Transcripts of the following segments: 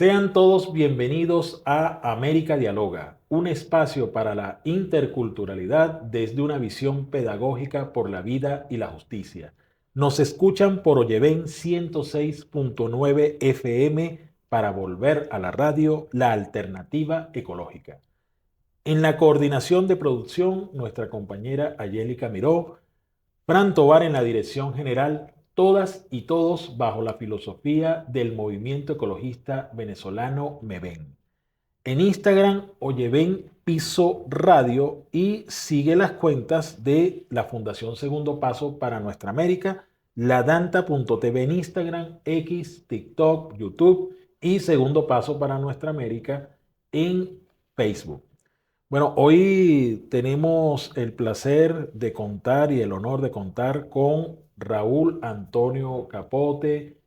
Sean todos bienvenidos a América Dialoga, un espacio para la interculturalidad desde una visión pedagógica por la vida y la justicia. Nos escuchan por Oyeven 106.9 FM para volver a la radio, la alternativa ecológica. En la coordinación de producción, nuestra compañera Ayélica Miró, Fran Tovar en la dirección general, todas y todos bajo la filosofía del movimiento ecologista venezolano MEVEN. En Instagram, Oyeven Piso Radio y sigue las cuentas de la Fundación Segundo Paso para Nuestra América, ladanta.tv en Instagram, X, TikTok, YouTube y Segundo Paso para Nuestra América en Facebook. Bueno, hoy tenemos el placer de contar y el honor de contar con Raúl Antonio Capote,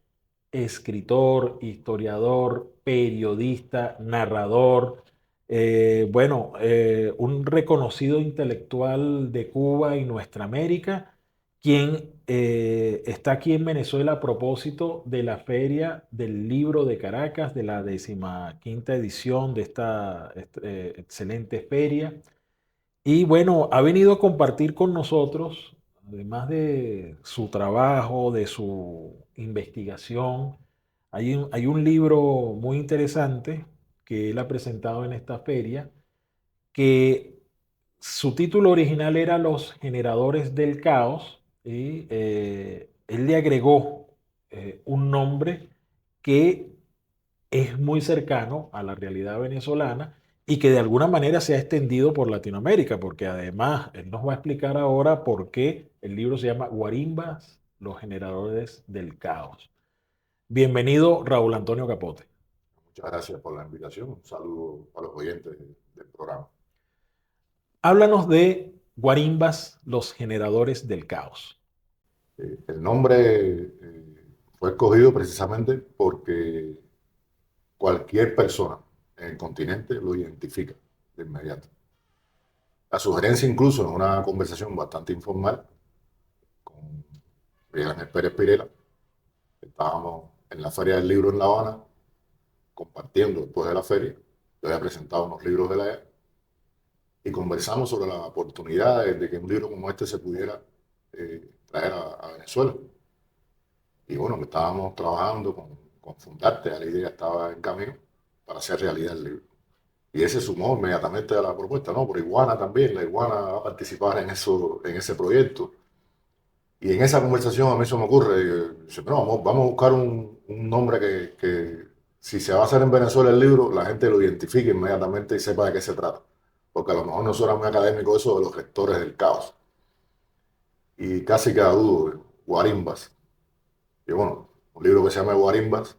escritor, historiador, periodista, narrador, un reconocido intelectual de Cuba y nuestra América, quien está aquí en Venezuela a propósito de la Feria del Libro de Caracas, de la 15ª edición de esta excelente feria. Y bueno, ha venido a compartir con nosotros, además de su trabajo, de su investigación, hay un libro muy interesante que él ha presentado en esta feria, que su título original era Los generadores del caos, y él le agregó un nombre que es muy cercano a la realidad venezolana y que de alguna manera se ha extendido por Latinoamérica, porque además él nos va a explicar ahora por qué el libro se llama Guarimbas, los generadores del caos. Bienvenido, Raúl Antonio Capote. Muchas gracias por la invitación. Un saludo a los oyentes del programa. Háblanos de Guarimbas, los generadores del caos. El nombre fue escogido precisamente porque cualquier persona en el continente lo identifica de inmediato. La sugerencia incluso en una conversación bastante informal con Miguel Pérez Pirela, estábamos en la Feria del Libro en La Habana, compartiendo después de la feria. Yo había presentado unos libros de la EA y conversamos sobre la oportunidad de que un libro como este se pudiera traer a Venezuela. Y bueno, que estábamos trabajando con Fundarte, la idea estaba en camino para hacer realidad el libro. Y ese sumó inmediatamente a la propuesta, ¿no? Por Iguana también, la Iguana va a participar en ese proyecto. Y en esa conversación a mí se me ocurre, dice, no, vamos a buscar un nombre que si se va a hacer en Venezuela el libro, la gente lo identifique inmediatamente y sepa de qué se trata. Porque a lo mejor no suena muy académico eso de los gestores del caos. Y casi cada dudo, Guarimbas. Y bueno, un libro que se llama Guarimbas,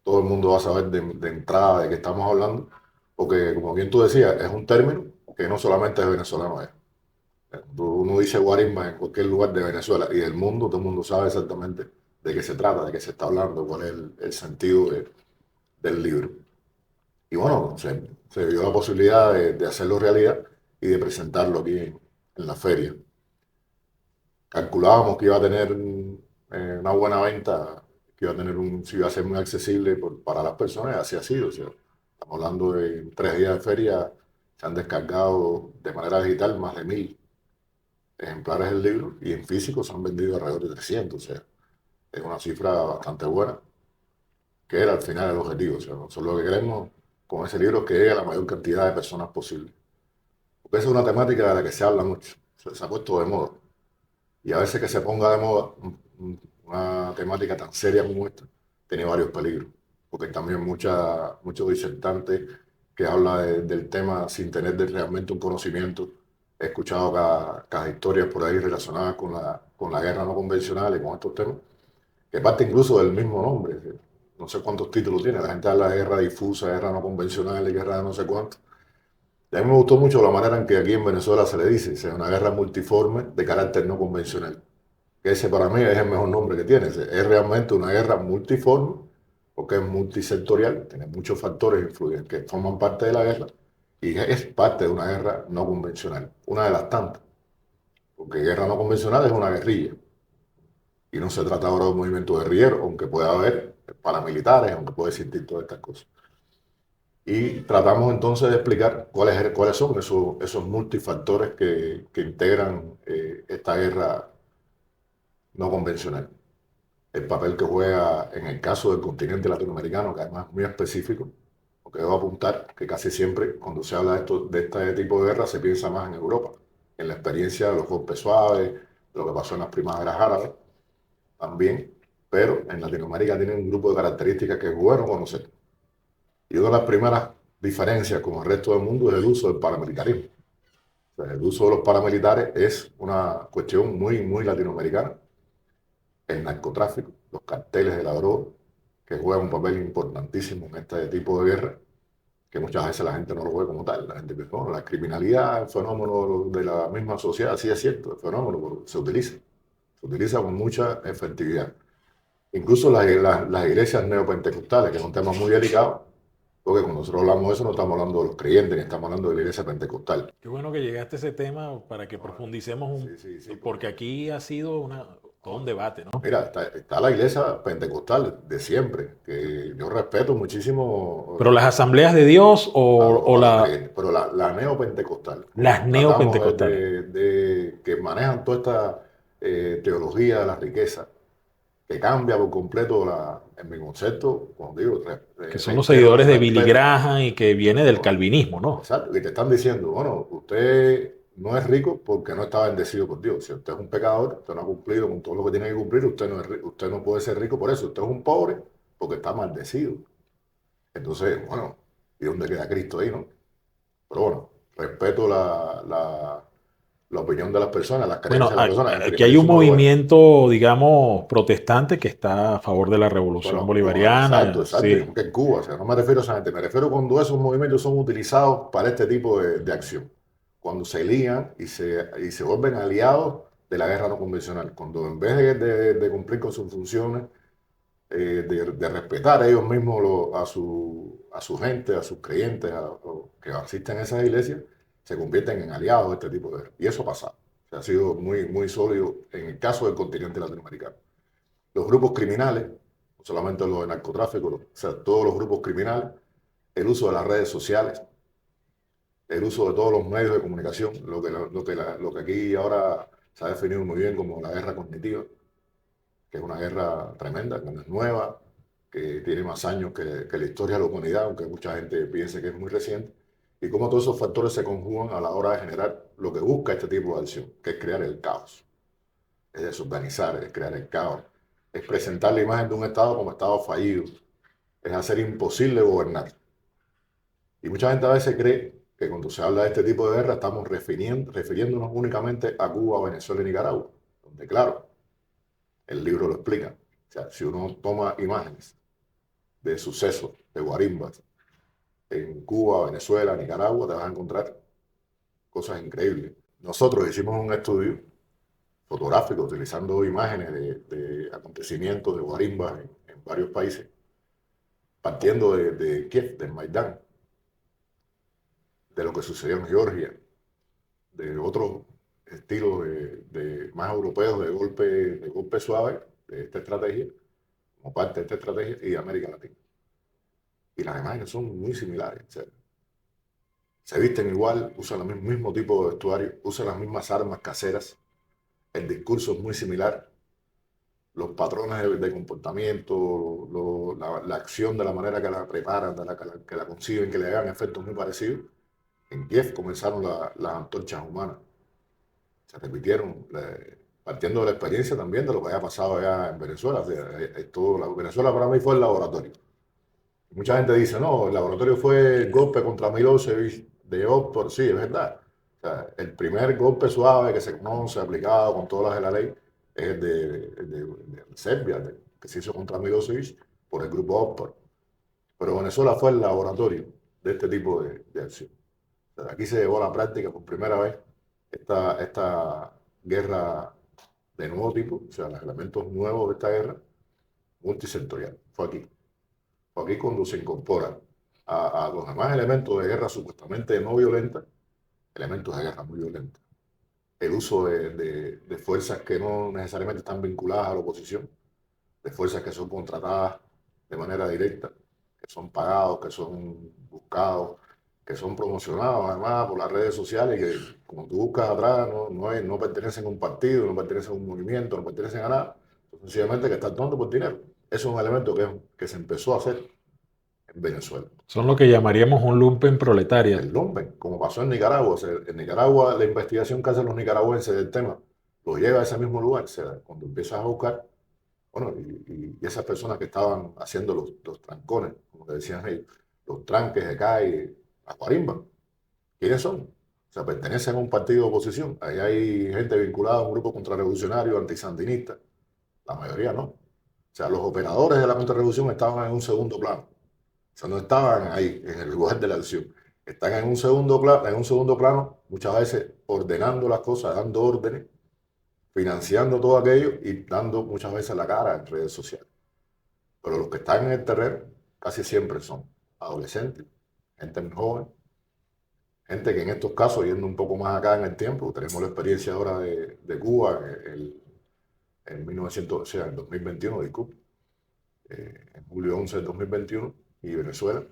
todo el mundo va a saber de entrada de qué estamos hablando, porque como bien tú decías, es un término que no solamente es venezolano. Uno dice guarisma en cualquier lugar de Venezuela y del mundo, todo el mundo sabe exactamente de qué se trata, de qué se está hablando, cuál es el sentido del libro. Y bueno, se dio la posibilidad de hacerlo realidad y de presentarlo aquí en la feria. Calculábamos que iba a tener una buena venta, que iba a tener si iba a ser muy accesible para las personas, y así ha sido. O sea, estamos hablando de 3 días de feria, se han descargado de manera digital más de 1.000 ejemplares del libro y en físico se han vendido alrededor de 300. O sea, es una cifra bastante buena, que era al final el objetivo. O sea, nosotros lo que queremos con ese libro es que llegue a la mayor cantidad de personas posible. Porque esa es una temática de la que se habla mucho, se ha puesto de moda. Y a veces que se ponga de moda una temática tan seria como esta, tiene varios peligros. Porque hay también muchos disertantes que hablan del tema sin tener realmente un conocimiento. He escuchado cada historia por ahí relacionadas con la guerra no convencional y con estos temas, que parte incluso del mismo nombre. No sé cuántos títulos tiene. La gente habla de guerra difusa, guerra no convencional y guerra de no sé cuánto. Y a mí me gustó mucho la manera en que aquí en Venezuela se le dice, es una guerra multiforme de carácter no convencional. Que ese para mí es el mejor nombre que tiene. Es realmente una guerra multiforme, porque es multisectorial, tiene muchos factores que forman parte de la guerra, y es parte de una guerra no convencional, una de las tantas. Porque guerra no convencional es una guerrilla, y no se trata ahora de un movimiento guerrillero, aunque pueda haber paramilitares, aunque puede existir todas estas cosas. Y tratamos entonces de explicar cuáles son esos multifactores que integran esta guerra no convencional. El papel que juega en el caso del continente latinoamericano, que además es muy específico, porque debo apuntar que casi siempre cuando se habla de este tipo de guerra se piensa más en Europa, en la experiencia de los golpes suaves, de lo que pasó en las primaveras árabes también, pero en Latinoamérica tiene un grupo de características que es bueno conocer. Y una de las primeras diferencias con el resto del mundo es el uso del paramilitarismo. O sea, el uso de los paramilitares es una cuestión muy latinoamericana. El narcotráfico, los carteles de la droga, que juegan un papel importantísimo en este tipo de guerra, que muchas veces la gente no lo ve como tal. La gente piensa, bueno, la criminalidad, el fenómeno de la misma sociedad, sí es cierto, el fenómeno, pero se utiliza con mucha efectividad. Incluso las iglesias neopentecostales, que es un tema muy delicado, porque cuando nosotros hablamos de eso no estamos hablando de los creyentes, ni estamos hablando de la iglesia pentecostal. Qué bueno que llegaste a ese tema para que No, profundicemos sí, porque aquí ha sido todo un debate, ¿no? mira, está la iglesia pentecostal de siempre, que yo respeto muchísimo Pero las asambleas de Dios o a los creyentes, pero la neopentecostal, las cuando tratamos neopentecostales, de que manejan toda esta teología de la riqueza, que cambia por completo en mi concepto, como digo, que son los reitero el seguidores de Billy respeto. Graham y que viene del ¿No? calvinismo, ¿no? Exacto, y te están diciendo, bueno, usted no es rico porque no está bendecido por Dios. Si usted es un pecador, usted no ha cumplido con todo lo que tiene que cumplir, usted no puede ser rico por eso. Usted es un pobre porque está maldecido. Entonces, bueno, ¿y dónde queda Cristo ahí, no? Pero bueno, respeto la opinión de las personas, las creencias Bueno, de las personas. En aquí hay un primerísimo lugar, movimiento, digamos, protestante que está a favor de la revolución bueno, exacto, bolivariana, exacto, sí. igual que en Cuba, o sea, no me refiero a esa gente, me refiero cuando esos movimientos son utilizados para este tipo de acción, cuando se lían y se vuelven aliados de la guerra no convencional, cuando en vez de cumplir con sus funciones, de respetar ellos mismos a su gente, a sus creyentes, a los que asisten a esas iglesias, se convierten en aliados de este tipo de guerra. Y eso ha pasado, o sea, ha sido muy sólido en el caso del continente latinoamericano. Los grupos criminales, no solamente los de narcotráfico, o sea, todos los grupos criminales, el uso de las redes sociales, el uso de todos los medios de comunicación, lo que aquí ahora se ha definido muy bien como la guerra cognitiva, que es una guerra tremenda, que no es nueva, que tiene más años que la historia de la humanidad, aunque mucha gente piense que es muy reciente, y cómo todos esos factores se conjugan a la hora de generar lo que busca este tipo de acción, que es crear el caos, es desorganizar, es crear el caos, es presentar la imagen de un Estado como Estado fallido, es hacer imposible gobernar. Y mucha gente a veces cree que cuando se habla de este tipo de guerra estamos refiriéndonos únicamente a Cuba, Venezuela y Nicaragua, donde claro, el libro lo explica. O sea, si uno toma imágenes de sucesos, de guarimbas, en Cuba, Venezuela, Nicaragua, te vas a encontrar cosas increíbles. Nosotros hicimos un estudio fotográfico utilizando imágenes de acontecimientos de guarimbas en varios países, partiendo de Kiev, del Maidán, de lo que sucedió en Georgia, de otros estilos más europeos de golpe suave, de esta estrategia, como parte de esta estrategia, y de América Latina. Y las imágenes son muy similares. O sea, se visten igual, usan el mismo tipo de vestuario, usan las mismas armas caseras, el discurso es muy similar, los patrones de comportamiento, la acción de la manera que la preparan, que la conciben, que le hagan efectos muy parecidos. En Kiev comenzaron las antorchas humanas, se repitieron, partiendo de la experiencia también de lo que había pasado allá en Venezuela. O sea, Venezuela para mí fue el laboratorio. Mucha gente dice, no, el laboratorio fue el golpe contra Milosevic de Oxford, sí, es verdad. O sea, el primer golpe suave que se conoce, aplicado con todas las de la ley, es el de Serbia, que se hizo contra Milosevic por el grupo Oxford. Pero Venezuela fue el laboratorio de este tipo de acción. O sea, aquí se llevó a la práctica por primera vez esta guerra de nuevo tipo, o sea, los elementos nuevos de esta guerra multisectorial. Fue aquí. Aquí cuando se incorpora a los demás elementos de guerra supuestamente no violenta, elementos de guerra muy violentos. El uso de fuerzas que no necesariamente están vinculadas a la oposición, de fuerzas que son contratadas de manera directa, que son pagados, que son buscados, que son promocionados además por las redes sociales, que como tú buscas atrás no pertenecen a un partido, no pertenecen a un movimiento, no pertenecen a nada, sencillamente que están tomando por dinero. Eso es un elemento que se empezó a hacer en Venezuela. Son lo que llamaríamos un lumpen proletaria. El lumpen, como pasó en Nicaragua. O sea, en Nicaragua, la investigación que hacen los nicaragüenses del tema lo lleva a ese mismo lugar. O sea, cuando empiezas a buscar, bueno, y esas personas que estaban haciendo los trancones, como te decían ellos, los tranques de calle, las guarimbas, ¿quiénes son? O sea, pertenecen a un partido de oposición. Ahí hay gente vinculada a un grupo contrarrevolucionario, antisandinista. La mayoría no. O sea, los operadores de la contrarrevolución estaban en un segundo plano. O sea, no estaban ahí, en el lugar de la acción. Están en un segundo plano, muchas veces ordenando las cosas, dando órdenes, financiando todo aquello y dando muchas veces la cara en redes sociales. Pero los que están en el terreno casi siempre son adolescentes, gente muy joven, gente que en estos casos, yendo un poco más acá en el tiempo, tenemos la experiencia ahora de Cuba en 1900, o sea, en 2021, disculpe, en julio 11 de 2021, y Venezuela,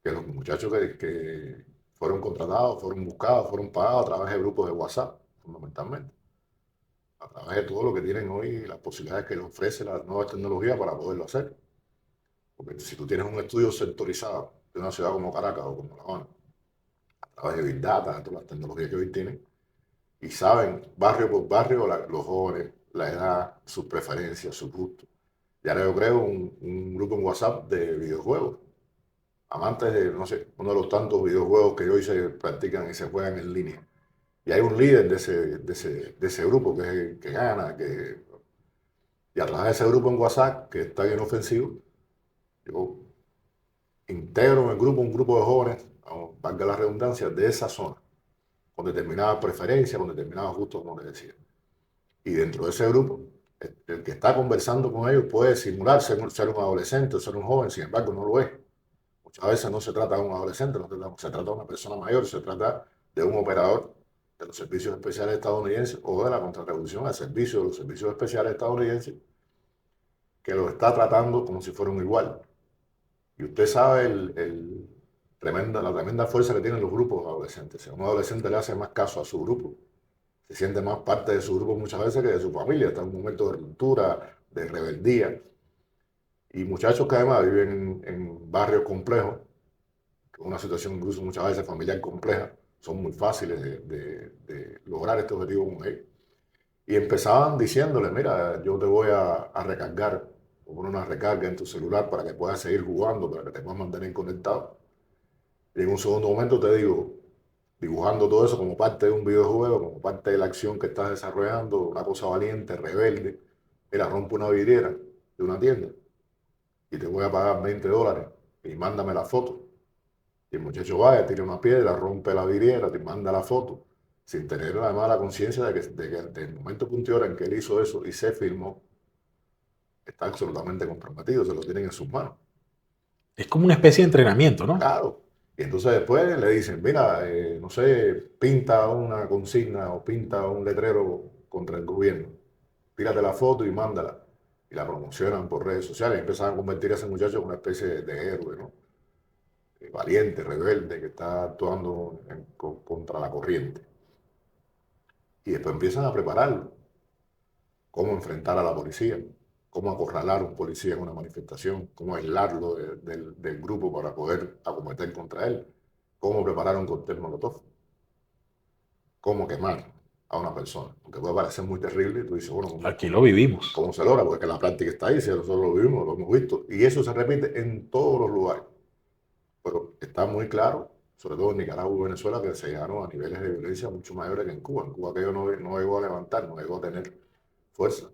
que los muchachos que fueron contratados, fueron buscados, fueron pagados a través de grupos de WhatsApp, fundamentalmente, a través de todo lo que tienen hoy, las posibilidades que les ofrece la nueva tecnología para poderlo hacer. Porque si tú tienes un estudio sectorizado de una ciudad como Caracas o como La Habana, a través de Big Data, de todas las tecnologías que hoy tienen, y saben barrio por barrio los jóvenes, la edad, sus preferencias, sus gustos. Y ahora yo creo un grupo en WhatsApp de videojuegos, amantes de, no sé, uno de los tantos videojuegos que hoy se practican y se juegan en línea. Y hay un líder de ese grupo que gana, y a través de ese grupo en WhatsApp, que está bien ofensivo, yo integro en el grupo un grupo de jóvenes, valga la redundancia, de esa zona, con determinadas preferencias, con determinados gustos, como les decía. Y dentro de ese grupo, el que está conversando con ellos puede simular ser un adolescente, ser un joven, sin embargo no lo es. Muchas veces no se trata de un adolescente, no se trata de una persona mayor, se trata de un operador de los servicios especiales estadounidenses o de la contrarrevolución al servicio de los servicios especiales estadounidenses que lo está tratando como si fuera un igual. Y usted sabe la tremenda fuerza que tienen los grupos adolescentes. Si a un adolescente le hace más caso a su grupo, se siente más parte de su grupo muchas veces que de su familia. Está en un momento de ruptura, de rebeldía. Y muchachos que además viven en barrios complejos, una situación incluso muchas veces familiar compleja, son muy fáciles de lograr este objetivo con ellos. Y empezaban diciéndole, mira, yo te voy a recargar, o poner una recarga en tu celular para que puedas seguir jugando, para que te puedas mantener conectado. Y en un segundo momento te digo, dibujando todo eso como parte de un videojuego, como parte de la acción que estás desarrollando, una cosa valiente, rebelde, mira, rompe una vidriera de una tienda y te voy a pagar $20 y mándame la foto. Y el muchacho va, tira una piedra, rompe la vidriera, te manda la foto, sin tener además la conciencia de que desde el momento punto y hora en que él hizo eso y se filmó, está absolutamente comprometido, se lo tienen en sus manos. Es como una especie de entrenamiento, ¿no? Claro. Y entonces después le dicen, mira, no sé, pinta una consigna o pinta un letrero contra el gobierno, tírate la foto y mándala. Y la promocionan por redes sociales y empiezan a convertir a ese muchacho en una especie de héroe, ¿no? Valiente, rebelde, que está actuando contra la corriente. Y después empiezan a prepararlo. Cómo enfrentar a la policía, cómo acorralar a un policía en una manifestación, cómo aislarlo del grupo para poder acometer contra él, cómo preparar un cóctel molotov, cómo quemar a una persona. Porque puede parecer muy terrible y tú dices, bueno, Aquí lo vivimos. ¿cómo se logra? Porque la práctica está ahí, si nosotros lo vivimos, lo hemos visto. Y eso se repite en todos los lugares. Pero está muy claro, sobre todo en Nicaragua y Venezuela, que se llegaron a niveles de violencia mucho mayores que en Cuba. En Cuba aquello no llegó a levantar, no llegó a tener fuerza.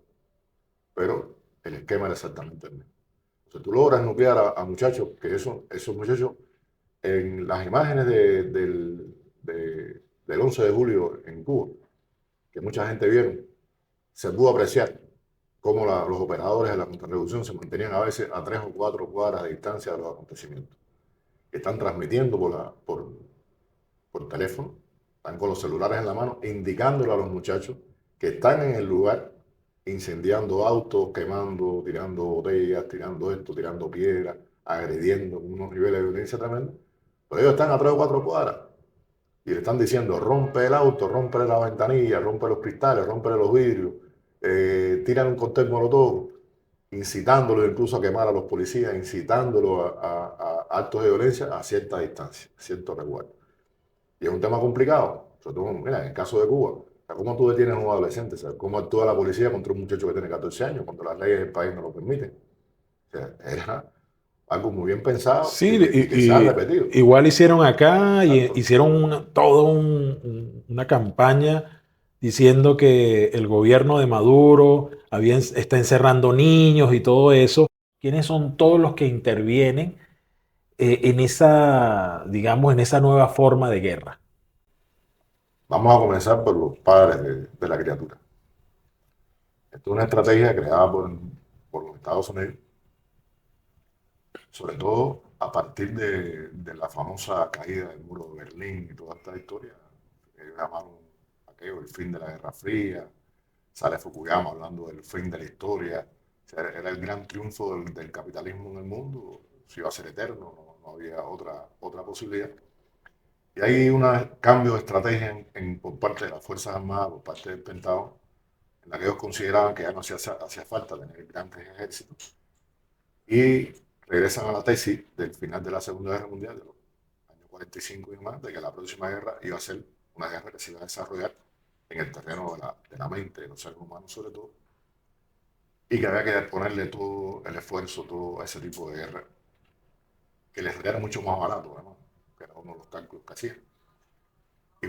Pero el esquema era exactamente el mismo. O sea, tú logras nuclear a muchachos, que esos muchachos, en las imágenes del 11 de julio en Cuba, que mucha gente vieron, se pudo apreciar cómo los operadores de la contrarrevolución se mantenían a veces a 3 o 4 cuadras de distancia de los acontecimientos. Están transmitiendo por teléfono, están con los celulares en la mano, indicándole a los muchachos que están en el lugar incendiando autos, quemando, tirando botellas, tirando esto, tirando piedras, agrediendo con unos niveles de violencia tremendos, pero ellos están a 3 o 4 cuadras y le están diciendo, rompe el auto, rompe la ventanilla, rompe los cristales, rompe los vidrios, tiran un cóctel molotov, incitándolo incluso a quemar a los policías, incitándolo a actos de violencia a cierta distancia, a cierto resguardo. Y es un tema complicado, sobre todo, mira, en el caso de Cuba, o sea, ¿cómo tú detienes a un adolescente? O sea, ¿cómo actúa la policía contra un muchacho que tiene 14 años cuando las leyes del país no lo permiten? O sea, era algo muy bien pensado Sí, y que se ha repetido. igual hicieron acá y Exacto. hicieron una campaña diciendo que el gobierno de Maduro está encerrando niños y todo eso. ¿Quiénes son todos los que intervienen en esa, digamos, en esa nueva forma de guerra? Vamos a comenzar por los padres de la criatura. Esto es una estrategia creada por los Estados Unidos, sobre todo a partir de la famosa caída del muro de Berlín y toda esta historia. Ellos llamaron aquello el fin de la Guerra Fría. Sale Fukuyama hablando del fin de la historia. O sea, era el gran triunfo del capitalismo en el mundo. Se iba a ser eterno, no había otra posibilidad. Y hay un cambio de estrategia por parte de las Fuerzas Armadas, por parte del Pentágono, en la que ellos consideraban que ya no hacía falta tener grandes ejércitos. Y regresan a la tesis del final de la Segunda Guerra Mundial, de los años 45 y más, de que la próxima guerra iba a ser una guerra que se iba a desarrollar en el terreno de la mente, de los seres humanos sobre todo, y que había que ponerle todo el esfuerzo, todo ese tipo de guerra, que les era mucho más barato, además, que era uno de los cálculos que hacían. Y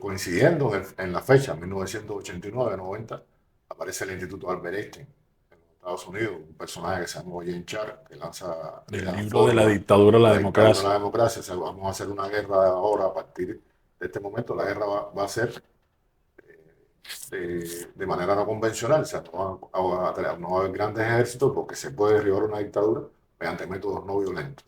coincidiendo en la fecha, 1989-90, aparece el Instituto Albert Einstein en los Estados Unidos, un personaje que se llama Jane Char, que lanza la El idea libro de la forma, dictadura a la la dictadura de democracia. la democracia. O sea, vamos a hacer una guerra ahora a partir de este momento. La guerra va a ser de manera no convencional, o sea, no va a haber grandes ejércitos porque se puede derribar una dictadura mediante métodos no violentos.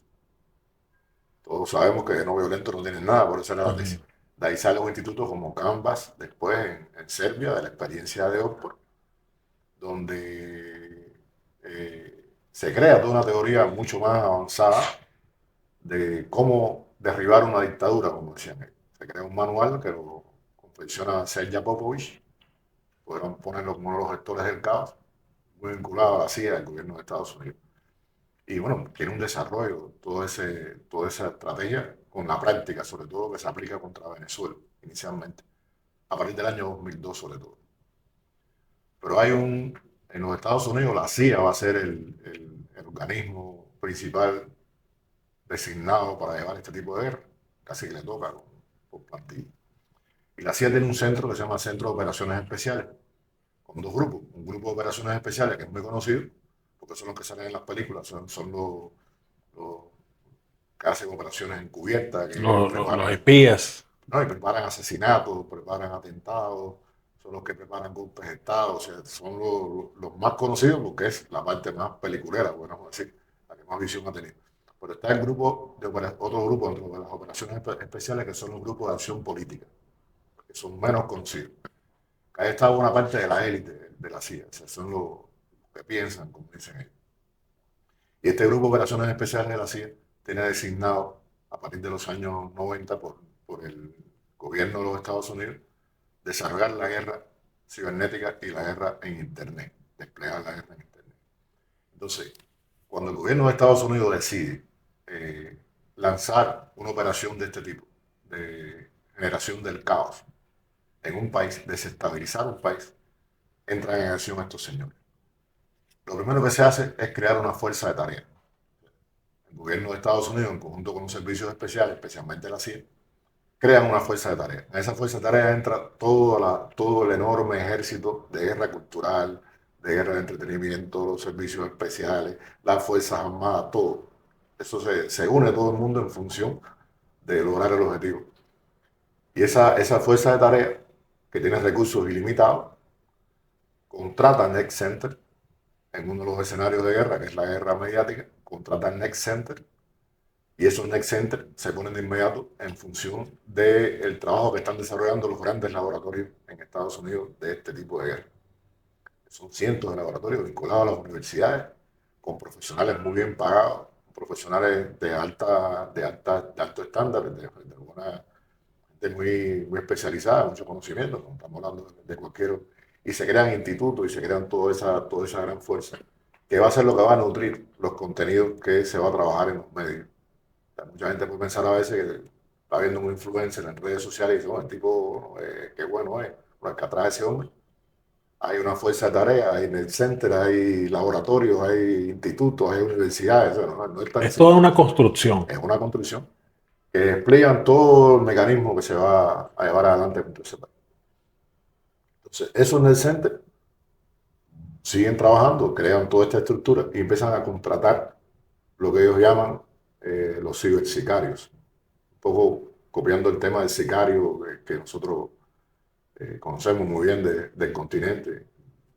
Todos sabemos que de no violento no tienen nada, por eso era la Ujú. tesis. De ahí sale un instituto como Canvas, después en Serbia, de la experiencia de Oxford, donde se crea toda una teoría mucho más avanzada de cómo derribar una dictadura, como decían ellos. Se crea un manual que lo confecciona Sergei Popovich, podrán ponerlo como uno de los gestores del caos, muy vinculado a la CIA, al gobierno de Estados Unidos. Y bueno, tiene un desarrollo, toda esa estrategia con la práctica, sobre todo que se aplica contra Venezuela inicialmente, a partir del año 2002 sobre todo. Pero en los Estados Unidos la CIA va a ser el organismo principal designado para llevar este tipo de guerra, casi que le toca por plantilla. Y la CIA tiene un centro que se llama Centro de Operaciones Especiales, con dos grupos. Un grupo de operaciones especiales que es muy conocido, porque son los que salen en las películas, son los que hacen operaciones encubiertas, que Los preparan, espías. ¿no? Y preparan asesinatos, preparan atentados, son los que preparan golpes de Estado, o sea, son los más conocidos porque es la parte más peliculera, bueno, vamos a decir, la que más visión ha tenido. Pero está el grupo otro grupo dentro de las operaciones especiales que son los grupos de acción política, que son menos conocidos. Ahí está una parte de la élite de la CIA, o sea, son los que piensan, como dicen ellos. Y este grupo de operaciones especiales de la CIA tiene designado, a partir de los años 90, por el gobierno de los Estados Unidos, desarrollar la guerra cibernética y la guerra en Internet, desplegar la guerra en Internet. Entonces, cuando el gobierno de Estados Unidos decide lanzar una operación de este tipo, de generación del caos en un país, desestabilizar un país, entran en acción estos señores. Lo primero que se hace es crear una fuerza de tarea. El gobierno de Estados Unidos, en conjunto con los servicios especiales, especialmente la CIA, crean una fuerza de tarea. En esa fuerza de tarea entra todo el enorme ejército de guerra cultural, de guerra de entretenimiento, los servicios especiales, las fuerzas armadas, todo. Eso se une todo el mundo en función de lograr el objetivo. Y esa fuerza de tarea, que tiene recursos ilimitados, contrata Next Center en uno de los escenarios de guerra, que es la guerra mediática, contrata Next Center. Y esos Next Center se ponen de inmediato en función del trabajo que están desarrollando los grandes laboratorios en Estados Unidos de este tipo de guerra. Son cientos de laboratorios vinculados a las universidades, con profesionales muy bien pagados, profesionales de alto estándar, de buena gente muy especializada, mucho conocimiento, como estamos hablando de cualquier, y se crean institutos y se crean toda esa gran fuerza, que va a ser lo que va a nutrir los contenidos que se va a trabajar en los medios. O sea, mucha gente puede pensar a veces que está viendo un influencer en redes sociales y dice, bueno, el tipo, qué bueno es, pero que atrás de ese hombre hay una fuerza de tarea, hay en el center, hay laboratorios, hay institutos, hay universidades, o sea, no es tan Es toda simple. una construcción. Es una construcción que explican todo el mecanismo que se va a llevar adelante con ese país. Entonces, eso en el center siguen trabajando, crean toda esta estructura y empiezan a contratar lo que ellos llaman los cibersicarios. Un poco copiando el tema del sicario que nosotros conocemos muy bien del continente,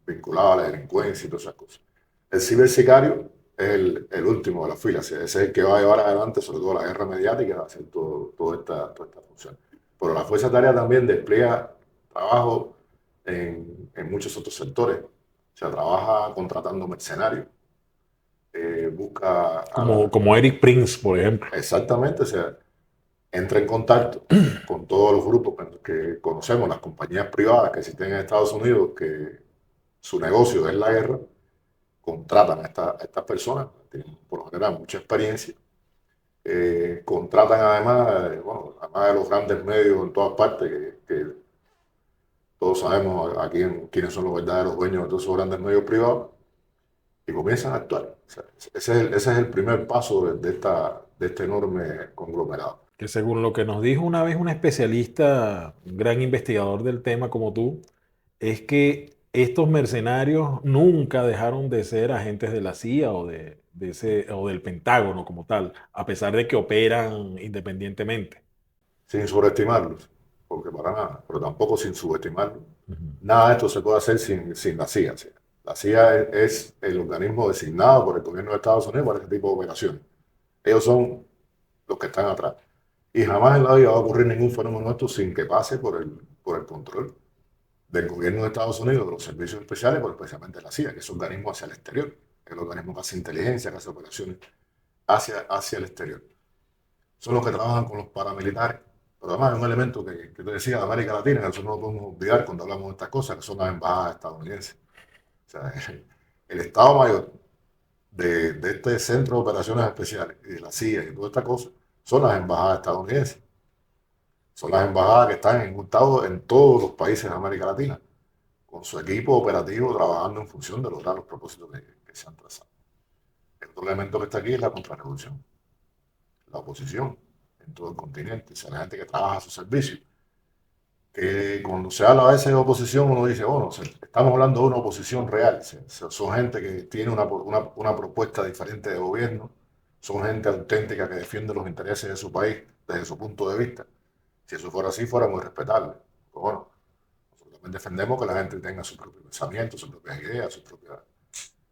vinculado a la delincuencia y todas esas cosas. El cibersicario es el último de la fila, ese es el que va a llevar adelante sobre todo la guerra mediática, va a hacer toda esta función. Pero la Fuerza Tarea también despliega trabajo en muchos otros sectores. O sea, trabaja contratando mercenarios, busca Como Eric Prince, por ejemplo. exactamente, o sea, entra en contacto con todos los grupos que conocemos, las compañías privadas que existen en Estados Unidos, que su negocio es la guerra, contratan a estas personas, tienen por lo general mucha experiencia, contratan además, bueno, además de los grandes medios en todas partes, que todos sabemos aquí quiénes son los verdaderos dueños de todos esos grandes medios privados, y comienzan a actuar. O sea, ese es el primer paso de este enorme conglomerado. Que según lo que nos dijo una vez un especialista, un gran investigador del tema como tú, es que estos mercenarios nunca dejaron de ser agentes de la CIA o del Pentágono como tal, a pesar de que operan independientemente. Sin sobreestimarlos, porque para nada, pero tampoco sin subestimarlos. Ujú. Nada de esto se puede hacer sin la CIA. O sea, la CIA es el organismo designado por el gobierno de Estados Unidos para este tipo de operaciones. Ellos son los que están atrás. Y jamás en la vida va a ocurrir ningún fenómeno de esto sin que pase por el control del gobierno de Estados Unidos, de los servicios especiales, pero especialmente de la CIA, que es un organismo hacia el exterior, es el organismo que hace inteligencia, que hace operaciones hacia el exterior. Son los que trabajan con los paramilitares. Pero además es un elemento que te decía de América Latina, que nosotros no podemos olvidar cuando hablamos de estas cosas, que son las embajadas estadounidenses. O sea, el Estado Mayor de este Centro de Operaciones Especiales y de la CIA y toda esta cosa son las embajadas estadounidenses. Son las embajadas que están en todos los países de América Latina, con su equipo operativo trabajando en función de lograr los propósitos que se han trazado. El otro elemento que está aquí es la contrarrevolución, la oposición en todo el continente, o sea, la gente que trabaja a su servicio. Que cuando se habla a veces de oposición, uno dice, bueno, estamos hablando de una oposición real. Son gente que tiene una propuesta diferente de gobierno, son gente auténtica que defiende los intereses de su país desde su punto de vista. Si eso fuera así, fuera muy respetable. Pero bueno, nosotros también defendemos que la gente tenga su propio pensamiento, sus propias ideas, sus propias...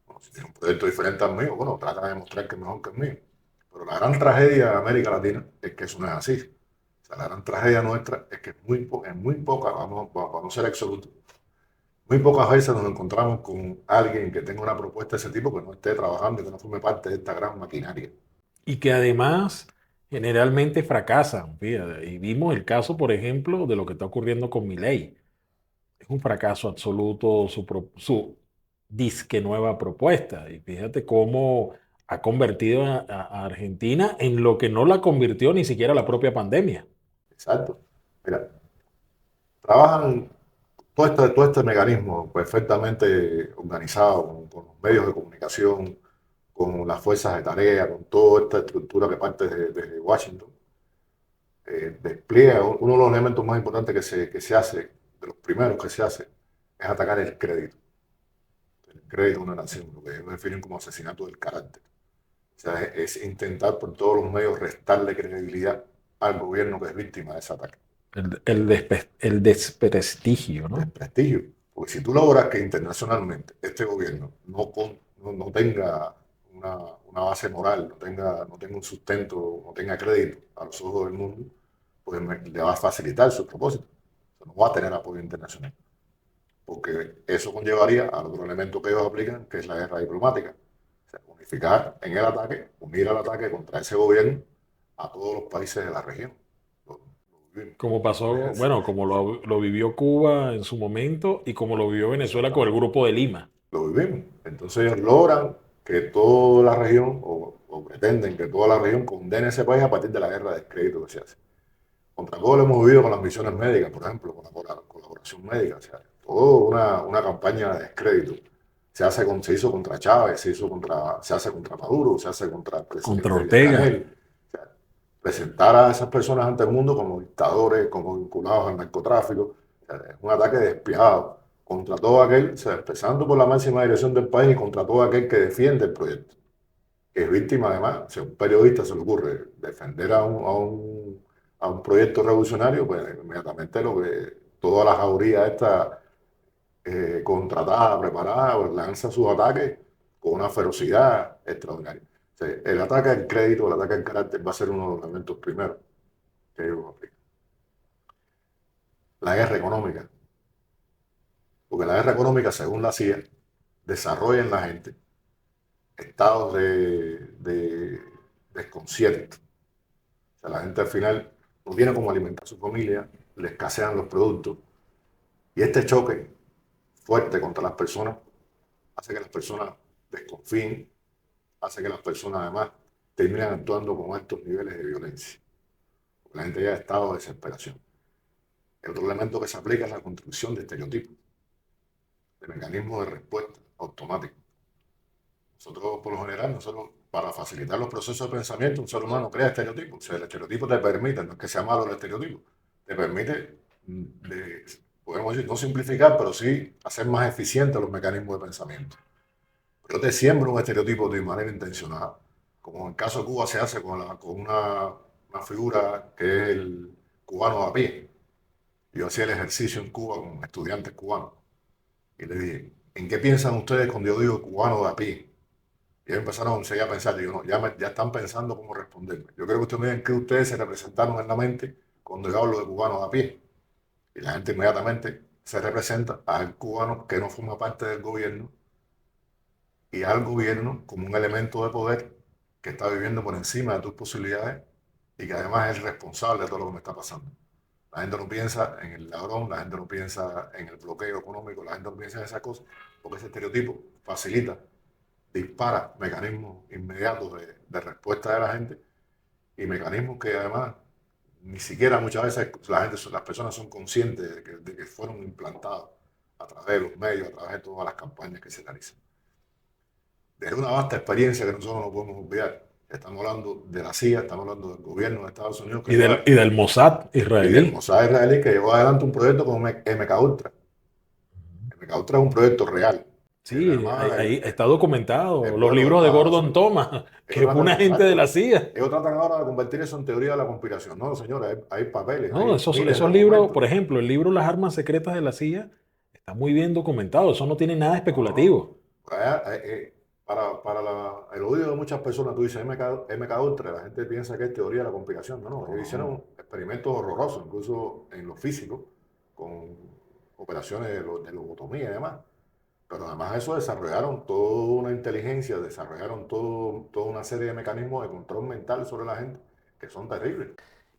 Bueno, si tiene un proyecto diferente al mío, bueno, trata de demostrar que es mejor que el mío. Pero la gran tragedia de América Latina es que eso no es así. O sea, la gran tragedia nuestra es que es muy poca, vamos a ser absolutos, muy pocas veces nos encontramos con alguien que tenga una propuesta de ese tipo que no esté trabajando y que no forme parte de esta gran maquinaria. Y que además generalmente fracasan. Fíjate. Y vimos el caso, por ejemplo, de lo que está ocurriendo con Milei. Es un fracaso absoluto su disque nueva propuesta. Y fíjate cómo ha convertido a Argentina en lo que no la convirtió ni siquiera la propia pandemia. Exacto. Mira, trabajan todo este mecanismo perfectamente organizado con los medios de comunicación, con las fuerzas de tarea, con toda esta estructura que parte desde Washington. Despliega uno de los elementos más importantes que se hace, de los primeros que se hace, es atacar el crédito. El crédito de una nación, lo que ellos definen como asesinato del carácter. O sea, es intentar por todos los medios restarle credibilidad al gobierno que es víctima de ese ataque. El desprestigio, ¿no? Desprestigio. Porque si tú logras que internacionalmente este gobierno no tenga una base moral, no tenga un sustento, no tenga crédito a los ojos del mundo, pues le va a facilitar su propósito. O sea, no va a tener apoyo internacional. Porque eso conllevaría al otro elemento que ellos aplican, que es la guerra diplomática. O sea, unificar en el ataque, unir al ataque contra ese gobierno a todos los países de la región. Lo vivimos. Como pasó, bueno, como lo vivió Cuba en su momento y como lo vivió Venezuela con el Grupo de Lima. Lo vivimos. Entonces ellos logran que toda la región, o pretenden que toda la región condene a ese país a partir de la guerra de descrédito que se hace. Contra todo lo hemos vivido con las misiones médicas, por ejemplo, con la colaboración médica. O sea, toda una campaña de descrédito. Se hizo contra Chávez, se hace contra Maduro, se hace contra el Contra presidente Ortega. Canel. O sea, presentar a esas personas ante el mundo como dictadores, como vinculados al narcotráfico. O sea, es un ataque despiadado contra todo aquel, o sea, empezando por la máxima dirección del país y contra todo aquel que defiende el proyecto, que es víctima además. Si a un periodista se le ocurre defender a un proyecto revolucionario, pues inmediatamente toda la jauría esta contratada, preparada, pues, lanza sus ataques con una ferocidad extraordinaria. O sea, el ataque al crédito, el ataque al carácter va a ser uno de los elementos primeros que ellos aplican. La guerra económica, porque la guerra económica, según la CIA, desarrolla en la gente estados de desconcierto. O sea, la gente al final no tiene cómo alimentar a su familia, le escasean los productos, y este choque fuerte contra las personas hace que las personas desconfíen, hace que las personas además terminen actuando con altos niveles de violencia. Porque la gente ya ha estado de desesperación. El otro elemento que se aplica es la construcción de estereotipos, de mecanismos de respuesta automáticos. Nosotros, por lo general, para facilitar los procesos de pensamiento, un ser humano crea estereotipos. O sea, el estereotipo te permite, no es que sea malo el estereotipo, te permite, podemos decir, no simplificar, pero sí hacer más eficientes los mecanismos de pensamiento. Yo te siembro un estereotipo de manera intencionada, como en el caso de Cuba se hace con una figura que es el cubano de a pie. Yo hacía el ejercicio en Cuba con estudiantes cubanos y les dije, ¿en qué piensan ustedes cuando yo digo cubano de a pie? Y ellos empezaron a pensar, digo, no, ya están pensando cómo responderme. Yo creo que ustedes me digan que ustedes se representaron en la mente cuando yo hablo de cubano de a pie. Y la gente inmediatamente se representa al cubano que no forma parte del gobierno y al gobierno como un elemento de poder que está viviendo por encima de tus posibilidades y que además es el responsable de todo lo que me está pasando. La gente no piensa en el ladrón, la gente no piensa en el bloqueo económico, la gente no piensa en esas cosas, porque ese estereotipo facilita, dispara mecanismos inmediatos de respuesta de la gente y mecanismos que además ni siquiera muchas veces las personas son conscientes de que fueron implantados a través de los medios, a través de todas las campañas que se realizan. Desde una vasta experiencia que nosotros no podemos olvidar. Estamos hablando de la CIA, estamos hablando del gobierno de Estados Unidos Y del Mossad y del israelí. Mossad israelí, que llevó adelante un proyecto con MK Ultra. MK Ultra es un proyecto real. Sí, Además, ahí está documentado. el Los pueblo libros de está- Gordon Thomas, que fue un agente exacto. de la CIA. Ellos tratan ahora de convertir eso en teoría de la conspiración. No, señores, hay papeles, No, hay esos miles de libros, documentos. por ejemplo, el libro Las armas secretas de la CIA está muy bien documentado. Eso no tiene nada No, especulativo. el odio de muchas personas, tú dices MK Ultra, la gente piensa que es teoría de la conspiración. No, no, ellos hicieron experimentos horrorosos, incluso en lo físico, con operaciones de lobotomía y demás. Pero además de eso desarrollaron toda una inteligencia, desarrollaron toda una serie de mecanismos de control mental sobre la gente que son terribles.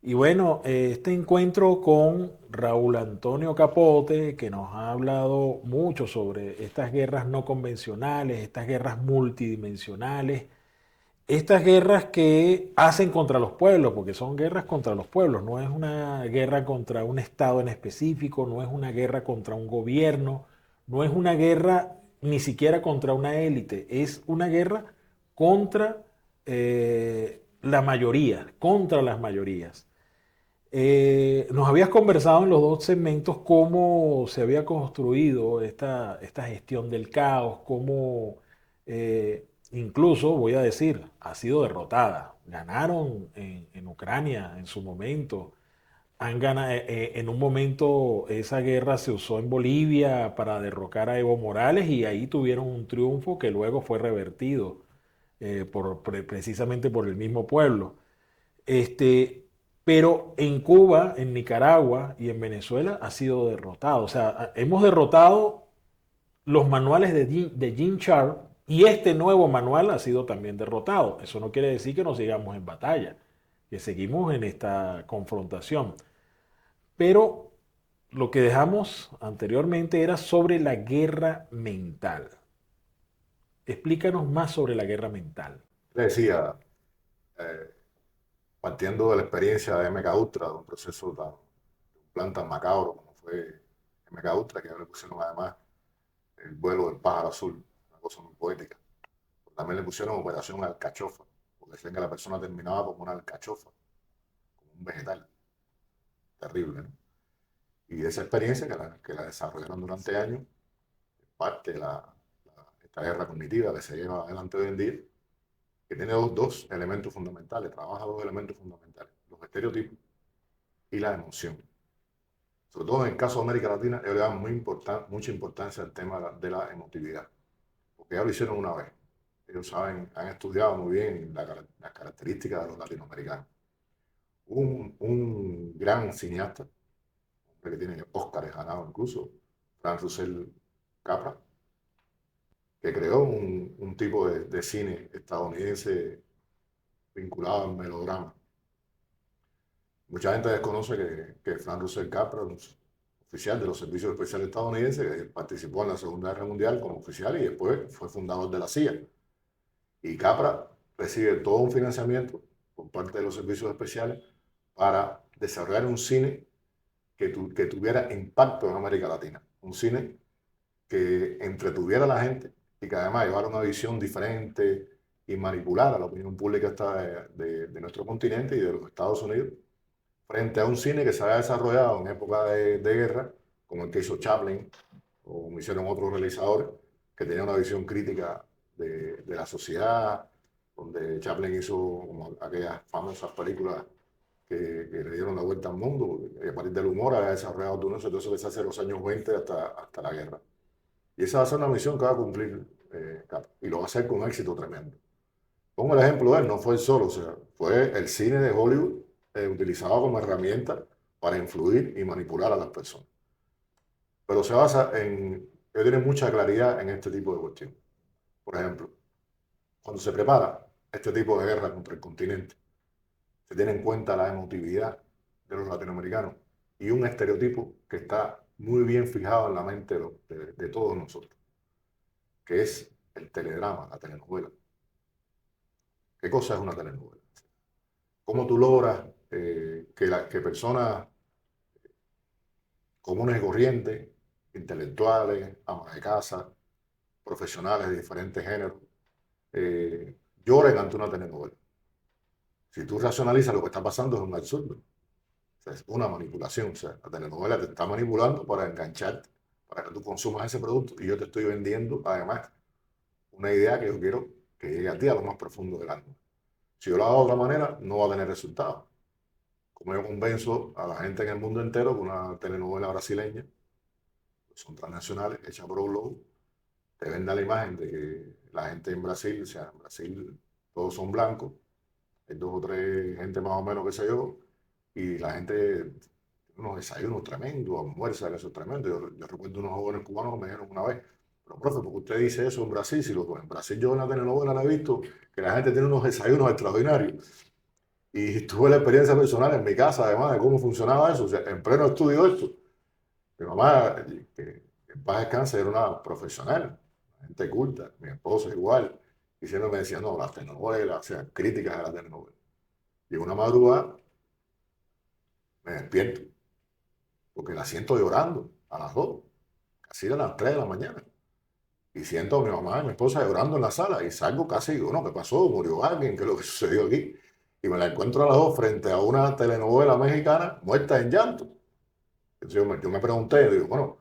Y bueno, este encuentro con Raúl Antonio Capote, que nos ha hablado mucho sobre estas guerras no convencionales, estas guerras multidimensionales, estas guerras que hacen contra los pueblos, porque son guerras contra los pueblos, no es una guerra contra un estado en específico, no es una guerra contra un gobierno, no es una guerra ni siquiera contra una élite, es una guerra contra la mayoría, contra las mayorías. Nos habías conversado en los dos segmentos cómo se había construido esta gestión del caos, cómo incluso, voy a decir, ha sido derrotada. Ganaron en Ucrania en su momento. En un momento esa guerra se usó en Bolivia para derrocar a Evo Morales y ahí tuvieron un triunfo que luego fue revertido precisamente por el mismo pueblo. Este, pero en Cuba, en Nicaragua y en Venezuela ha sido derrotado. O sea, hemos derrotado los manuales de Jean Sharp, Y este nuevo manual ha sido también derrotado. Eso no quiere decir que no sigamos en batalla, que seguimos en esta confrontación. Pero lo que dejamos anteriormente era sobre la guerra mental. Explícanos más sobre la guerra mental. Le decía, eh, partiendo de la experiencia de MK Ultra, de un proceso de un plan tan macabro como fue MK Ultra, que le pusieron además el vuelo del pájaro azul, una cosa muy poética. También le pusieron Operación Alcachofa, porque decían que la persona terminaba como una alcachofa, como un vegetal. Terrible, ¿no? Y esa experiencia que la desarrollaron durante años, parte de esta guerra cognitiva que se lleva adelante hoy en día, que tiene dos elementos fundamentales, trabaja dos elementos fundamentales, los estereotipos y la emoción. Sobre todo en el caso de América Latina, ellos le dan mucha importancia al tema de la emotividad, porque ya lo hicieron una vez. Ellos saben, han estudiado muy bien las características de los latinoamericanos. Un gran cineasta, que tiene Óscar ganado incluso, Frank Russell Capra, que creó un tipo de cine estadounidense vinculado al melodrama. Mucha gente desconoce que Frank Russell Capra, un oficial de los servicios especiales estadounidenses, que participó en la Segunda Guerra Mundial como oficial y después fue fundador de la CIA. Y Capra recibe todo un financiamiento por parte de los servicios especiales para desarrollar un cine que tuviera impacto en América Latina. Un cine que entretuviera a la gente y que además llevara una visión diferente y manipulara la opinión pública de nuestro continente y de los Estados Unidos frente a un cine que se había desarrollado en época de guerra, como el que hizo Chaplin o como hicieron otros realizadores, que tenían una visión crítica de la sociedad, donde Chaplin hizo como aquellas famosas películas que le dieron la vuelta al mundo, y a partir del humor había desarrollado todo eso, entonces desde hace los años 20 hasta la guerra. Y esa va a ser una misión que va a cumplir Capra, y lo va a hacer con éxito tremendo. Pongo el ejemplo de él, no fue él solo, o sea, fue el cine de Hollywood utilizado como herramienta para influir y manipular a las personas. Pero se basa él tiene mucha claridad en este tipo de cuestiones. Por ejemplo, cuando se prepara este tipo de guerra contra el continente, se tiene en cuenta la emotividad de los latinoamericanos y un estereotipo que está muy bien fijado en la mente de todos nosotros, que es el teledrama, la telenovela. ¿Qué cosa es una telenovela? ¿Cómo tú logras que personas comunes y corrientes, intelectuales, amas de casa, profesionales de diferentes géneros, lloren ante una telenovela? Si tú racionalizas lo que está pasando es un absurdo. O sea, es una manipulación. O sea, la telenovela te está manipulando para engancharte, para que tú consumas ese producto y yo te estoy vendiendo además una idea que yo quiero que llegue a ti a lo más profundo del alma. Si yo lo hago de otra manera, no va a tener resultados. Como yo convenzo a la gente en el mundo entero con una telenovela brasileña, que son transnacionales, hechas por un Globo, te venda la imagen de que la gente en Brasil, o sea, en Brasil todos son blancos, hay dos o tres gente más o menos, qué sé yo, y la gente tiene unos desayunos tremendos, almuerza, eso es tremendo. Yo recuerdo unos jóvenes cubanos que me dijeron una vez, pero profe, ¿por qué usted dice eso en Brasil? Si en Brasil yo en la telenovela la he visto, que la gente tiene unos desayunos extraordinarios. Y tuve la experiencia personal en mi casa, además, de cómo funcionaba eso. O sea, en pleno estudio esto. Mi mamá, que en paz descanse, era una profesional, gente culta. Mi esposa igual. Y siempre me decía, no, las telenovelas, o sea, críticas a las telenovelas. Y una madrugada me despierto, porque la siento llorando a las 2, casi a las 3 de la mañana. Y siento a mi mamá y mi esposa llorando en la sala. Y salgo casi y digo, no, ¿qué pasó? ¿Murió alguien? ¿Qué es lo que sucedió aquí? Y me la encuentro a las 2 frente a una telenovela mexicana muerta en llanto. Entonces yo me pregunté, digo, bueno,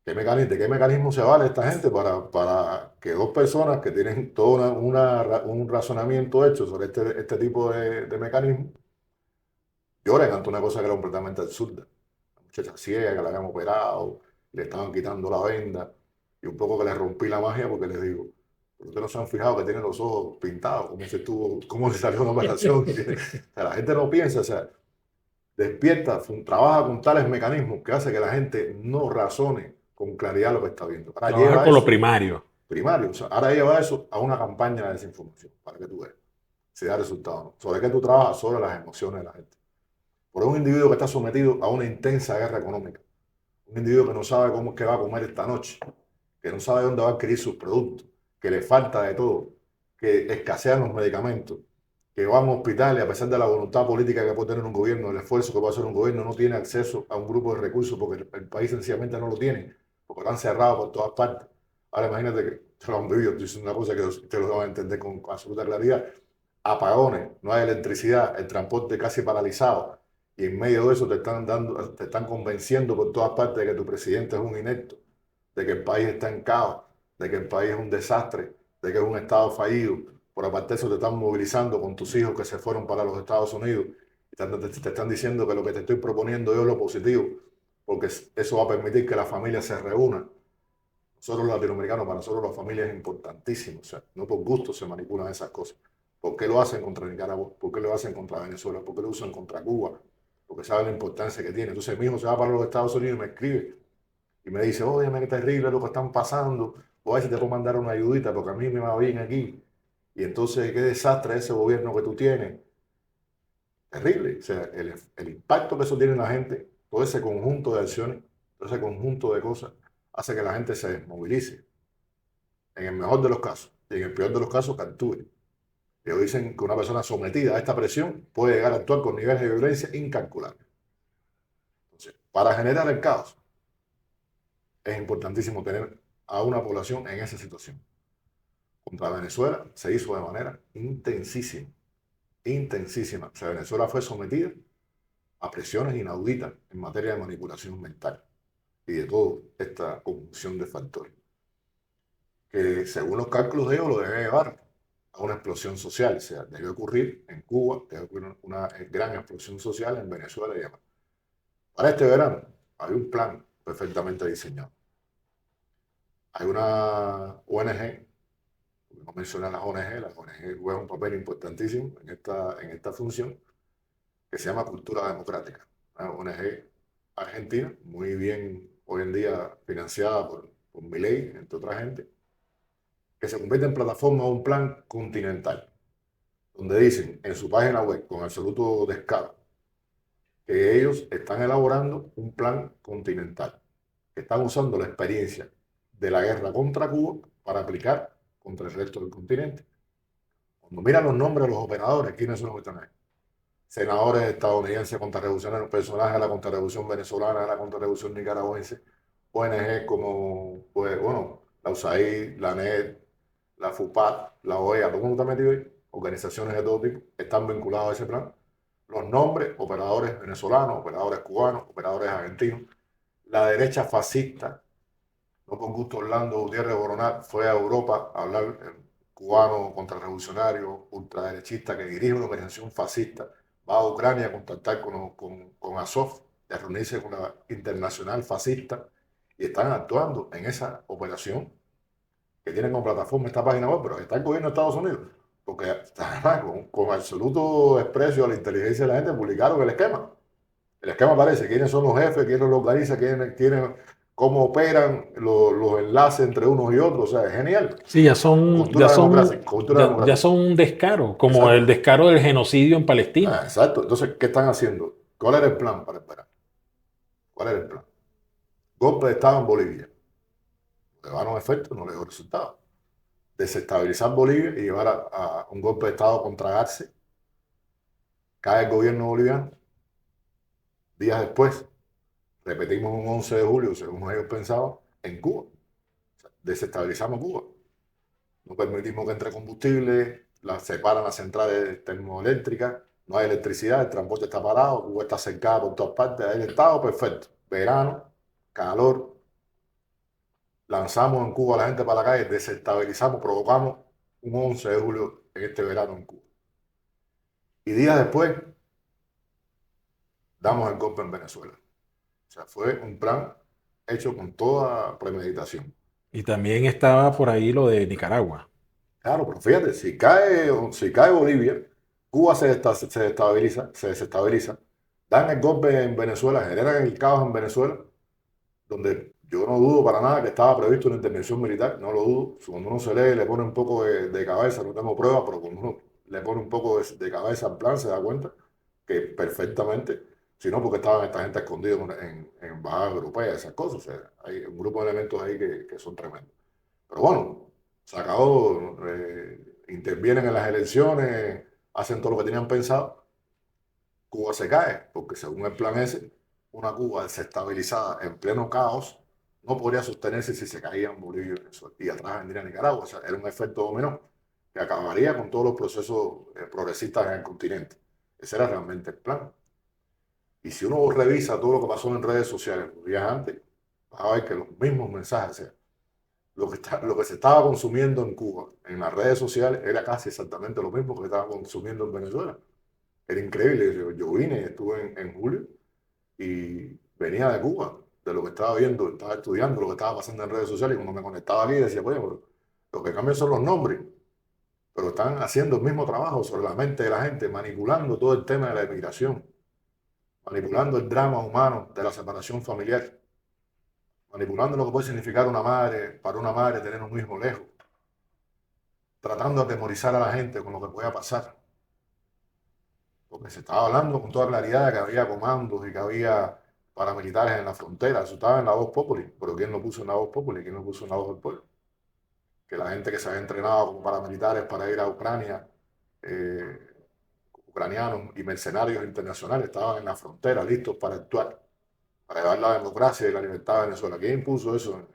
¿de qué mecanismo se vale esta gente para que dos personas que tienen todo un razonamiento hecho sobre este tipo de mecanismos lloren ante una cosa que era completamente absurda? La muchacha ciega que la habían operado, le estaban quitando la venda y un poco que le rompí la magia porque les digo, ¿pero ustedes no se han fijado que tiene los ojos pintados? ¿Cómo le salió una operación? O sea, la gente no piensa, o sea, despierta, trabaja con tales mecanismos que hace que la gente no razone con claridad lo que está viendo. Ahora Trabaja lleva con lo eso, primario. primario. O sea, ahora lleva eso a una campaña de desinformación, para que tú veas si da resultado o no. ¿Sobre qué tú trabajas? Sobre las emociones de la gente. Por un individuo que está sometido a una intensa guerra económica, un individuo que no sabe cómo es que va a comer esta noche, que no sabe dónde va a adquirir sus productos, que le falta de todo, que escasean los medicamentos, que va a un hospital y a pesar de la voluntad política que puede tener un gobierno, el esfuerzo que puede hacer un gobierno, no tiene acceso a un grupo de recursos porque el país sencillamente no lo tiene, porque están cerrados por todas partes. Ahora imagínate que te lo han vivido, es una cosa que te lo van a entender con absoluta claridad. Apagones, no hay electricidad, el transporte casi paralizado, y en medio de eso te están convenciendo por todas partes de que tu presidente es un inepto, de que el país está en caos, de que el país es un desastre, de que es un estado fallido. Por aparte de eso te están movilizando con tus hijos que se fueron para los Estados Unidos. Y te están diciendo que lo que te estoy proponiendo yo es lo positivo, porque eso va a permitir que la familia se reúna. Nosotros los latinoamericanos, para nosotros la familia es importantísimo. O sea, no por gusto se manipulan esas cosas. ¿Por qué lo hacen contra Nicaragua? ¿Por qué lo hacen contra Venezuela? ¿Por qué lo usan contra Cuba? Porque saben la importancia que tiene. Entonces mi hijo se va para los Estados Unidos y me escribe y me dice, oye, qué terrible lo que están pasando, o a ver si te puedo mandar una ayudita porque a mí me va bien aquí. Y entonces, qué desastre ese gobierno que tú tienes. Terrible. O sea, el impacto que eso tiene en la gente, todo ese conjunto de acciones, todo ese conjunto de cosas, hace que la gente se desmovilice. En el mejor de los casos, y en el peor de los casos, que actúe. Ellos dicen que una persona sometida a esta presión puede llegar a actuar con niveles de violencia incalculables. Entonces, para generar el caos, es importantísimo tener a una población en esa situación. Contra Venezuela se hizo de manera intensísima, intensísima. O sea, Venezuela fue sometida a presiones inauditas en materia de manipulación mental y de toda esta conjunción de factores, que según los cálculos de ellos lo debe llevar a una explosión social. O sea, debe ocurrir en Cuba, debe ocurrir una gran explosión social en Venezuela y demás. Para este verano hay un plan perfectamente diseñado. Hay una ONG, no mencionan las ONG juegan un papel importantísimo en esta función, que se llama Cultura Democrática, una ONG argentina, muy bien hoy en día financiada por Milei, entre otra gente, que se convierte en plataforma de un plan continental, donde dicen en su página web, con absoluto descaro, que ellos están elaborando un plan continental, que están usando la experiencia de la guerra contra Cuba para aplicar contra el resto del continente. Cuando miran los nombres de los operadores, ¿quiénes son los que están ahí? Senadores estadounidenses contrarrevolucionarios, personajes de la contrarrevolución venezolana, de la contrarrevolución nicaragüense, ONG como, pues, bueno, la USAID, la ANED, la FUPAT, la OEA, todo el mundo está metido ahí, organizaciones de todo tipo, están vinculados a ese plan. Los nombres, operadores venezolanos, operadores cubanos, operadores argentinos. La derecha fascista, no con gusto Orlando Gutiérrez Boronat, fue a Europa a hablar cubano contrarrevolucionario, ultraderechista, que dirige una organización fascista, va a Ucrania a contactar con Azov, a reunirse con la internacional fascista, y están actuando en esa operación que tiene como plataforma esta página web, pero está el gobierno de Estados Unidos, porque además con absoluto desprecio a la inteligencia de la gente publicaron el esquema. El esquema aparece, quiénes son los jefes, quiénes los organizan, cómo operan los enlaces entre unos y otros. O sea, es genial. Sí, ya son, ya Cultura son, democrática. Cultura ya, ya democrática. son un descaro, como Exacto. el descaro del genocidio en Palestina. Exacto. Entonces, ¿qué están haciendo? ¿Cuál era el plan para esperar? ¿Cuál era el plan? Golpe de Estado en Bolivia. Llevaron efecto, no le dio resultado. Desestabilizar Bolivia y llevar a un golpe de Estado contra Arce. Cae el gobierno boliviano. Días después, repetimos un 11 de julio, según ellos pensaban, en Cuba. O sea, desestabilizamos Cuba. No permitimos que entre combustible, separan las centrales termoeléctricas, no hay electricidad, el transporte está parado, Cuba está cercada por todas partes, ahí el estado perfecto. Verano, calor, lanzamos en Cuba a la gente para la calle, desestabilizamos, provocamos un 11 de julio en este verano en Cuba. Y días después, damos el golpe en Venezuela. O sea, fue un plan hecho con toda premeditación. Y también estaba por ahí lo de Nicaragua. Claro, pero fíjate, si cae Bolivia, Cuba se desestabiliza, dan el golpe en Venezuela, generan el caos en Venezuela, donde Yo no dudo para nada que estaba previsto una intervención militar, no lo dudo. Cuando uno se lee, le pone un poco de cabeza, no tengo pruebas, pero cuando uno le pone un poco de cabeza al plan, se da cuenta que perfectamente, si no, porque estaban esta gente escondida en embajadas europeas, esas cosas. O sea, hay un grupo de elementos ahí que son tremendos. Pero bueno, se acabó, intervienen en las elecciones, hacen todo lo que tenían pensado. Cuba se cae, porque según el plan ese, una Cuba desestabilizada en pleno caos no podría sostenerse si se caían Bolivia y Venezuela. Y atrás vendría Nicaragua. O sea, era un efecto dominó que acabaría con todos los procesos progresistas en el continente. Ese era realmente el plan. Y si uno revisa todo lo que pasó en redes sociales los días antes, va a ver que los mismos mensajes, o sea, lo que se estaba consumiendo en Cuba, en las redes sociales, era casi exactamente lo mismo que se estaba consumiendo en Venezuela. Era increíble. Yo vine, estuve en julio y venía de Cuba, de lo que estaba viendo, estaba estudiando lo que estaba pasando en redes sociales y cuando me conectaba aquí decía, bueno, pero lo que cambian son los nombres, pero están haciendo el mismo trabajo sobre la mente de la gente, manipulando todo el tema de la emigración, manipulando el drama humano de la separación familiar, manipulando lo que puede significar una madre, para una madre tener un hijo lejos, tratando de atemorizar a la gente con lo que pueda pasar. Porque se estaba hablando con toda claridad de que había comandos y que había paramilitares en la frontera. Eso estaba en la Voz Populi. Pero ¿quién lo puso en la Voz Populi? ¿Quién lo puso en la Voz del Pueblo? Que la gente que se había entrenado como paramilitares para ir a Ucrania, eh, ucranianos y mercenarios internacionales, estaban en la frontera listos para actuar, para llevar la democracia y la libertad a Venezuela. ¿Quién puso eso?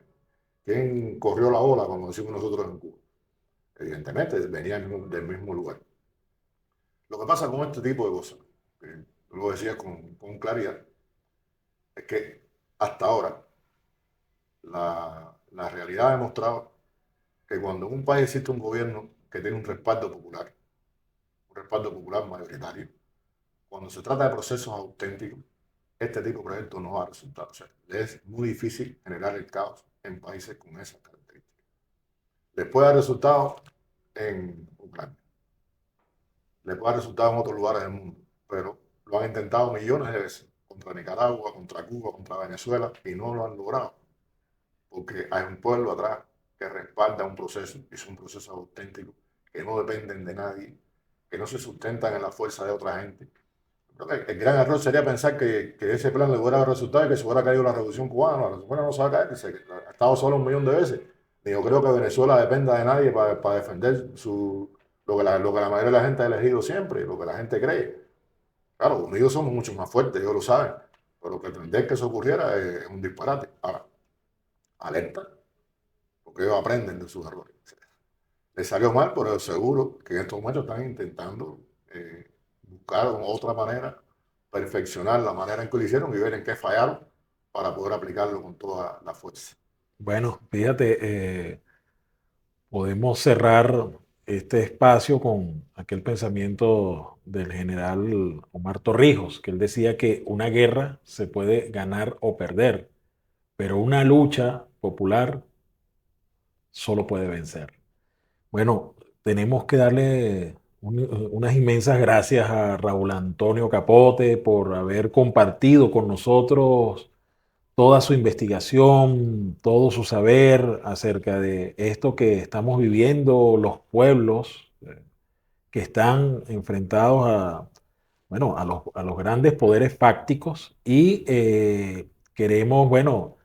¿Quién corrió la ola, como decimos nosotros en Cuba? Evidentemente, venían del mismo lugar. Lo que pasa con este tipo de cosas, que tú lo decías con claridad, es que hasta ahora la realidad ha demostrado que cuando en un país existe un gobierno que tiene un respaldo popular mayoritario, cuando se trata de procesos auténticos, este tipo de proyectos no va a resultar. O sea, es muy difícil generar el caos en países con esas características. Les puede dar resultados en Ucrania, les puede dar resultados en otros lugares del mundo, pero lo han intentado millones de veces contra Nicaragua, contra Cuba, contra Venezuela y no lo han logrado. Porque hay un pueblo atrás que respalda un proceso, y es un proceso auténtico, que no dependen de nadie, que no se sustentan en la fuerza de otra gente. Creo que el gran error sería pensar que ese plan le hubiera dado resultado y que se hubiera caído la revolución cubana. La revolución cubana no se va a caer, que se ha estado solo 1 millón de veces. Ni yo creo que Venezuela dependa de nadie para defender lo que la mayoría de la gente ha elegido siempre, lo que la gente cree. Claro, unidos somos mucho más fuertes, ellos lo saben, pero pretender que eso ocurriera es un disparate. Ahora, alerta, porque ellos aprenden de sus errores. Les salió mal, pero seguro que en estos momentos están intentando buscar otra manera, perfeccionar la manera en que lo hicieron y ver en qué fallaron para poder aplicarlo con toda la fuerza. Bueno, fíjate, podemos cerrar este espacio con aquel pensamiento del general Omar Torrijos, que él decía que una guerra se puede ganar o perder, pero una lucha popular solo puede vencer. Bueno, tenemos que darle unas inmensas gracias a Raúl Antonio Capote por haber compartido con nosotros toda su investigación, todo su saber acerca de esto que estamos viviendo los pueblos que están enfrentados a, bueno, a los grandes poderes fácticos y queremos, bueno,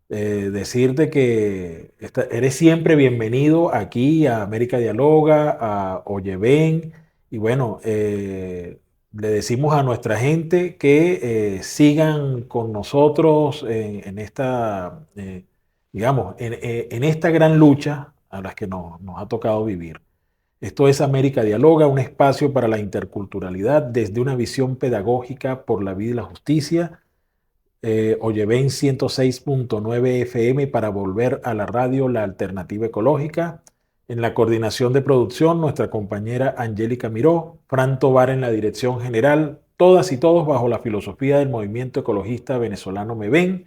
decirte que eres siempre bienvenido aquí a América Dialoga, a Oyeven, y bueno, le decimos a nuestra gente que sigan con nosotros en esta, digamos, en esta gran lucha a la que nos ha tocado vivir. Esto es América Dialoga, un espacio para la interculturalidad desde una visión pedagógica por la vida y la justicia. Oyeven 106.9 FM para volver a la radio, la alternativa ecológica. En la coordinación de producción, nuestra compañera Angélica Miró, Fran Tovar en la dirección general, todas y todos bajo la filosofía del movimiento ecologista venezolano Me Ven.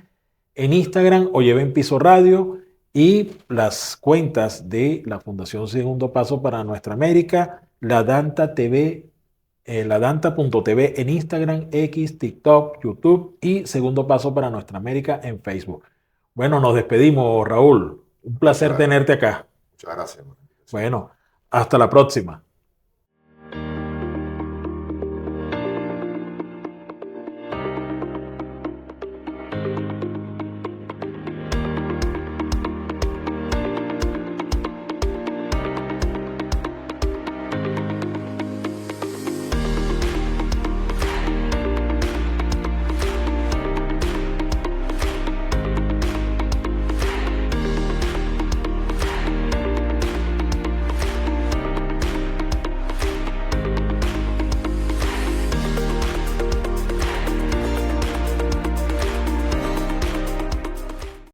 En Instagram, Oyeven Piso Radio y las cuentas de la Fundación Segundo Paso para Nuestra América, la Danta TV, ladanta.tv en Instagram, X, TikTok, YouTube y Segundo Paso para Nuestra América en Facebook. Bueno, nos despedimos, Raúl. Un placer Muchas, tenerte acá. muchas gracias. Bueno, hasta la próxima.